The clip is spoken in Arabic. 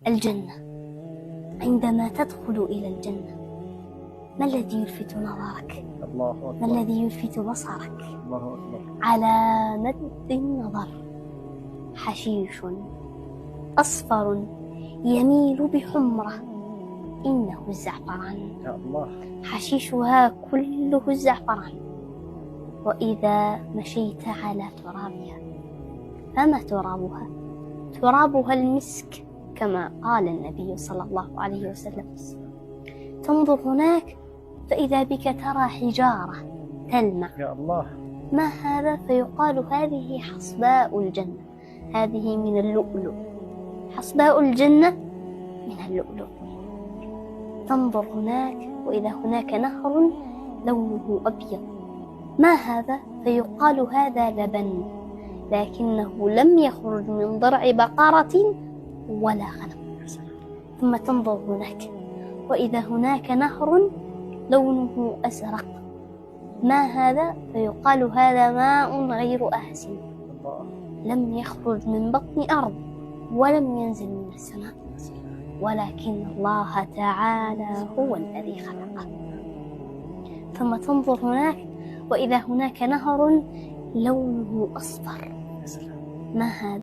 الجنة. عندما تدخل إلى الجنة ما الذي يلفت نظرك؟ الله أكبر. ما الذي يلفت بصرك؟ الله أكبر. على مد النظر حشيش أصفر يميل بحمرة إنه الزعفران. يا الله. حشيشها كله الزعفران. وإذا مشيت على ترابها فما ترابها؟ ترابها المسك كما قال النبي صلى الله عليه وسلم. تنظر هناك فإذا بك ترى حجارة تلمع. يا الله. ما هذا؟ فيقال هذه حصباء الجنة، هذه من اللؤلؤ، حصباء الجنة من اللؤلؤ. تنظر هناك وإذا هناك نهر لونه أبيض. ما هذا؟ فيقال هذا لبن، لكنه لم يخرج من ضرع بقرة ولا غنم. ثم تنظر هناك وإذا هناك نهر لونه أزرق. ما هذا؟ فيقال هذا ماء غير آسن، لم يخرج من بطن أرض ولم ينزل من السماء، ولكن الله تعالى هو الذي خلقه. ثم تنظر هناك وإذا هناك نهر لونه أصفر. ما هذا؟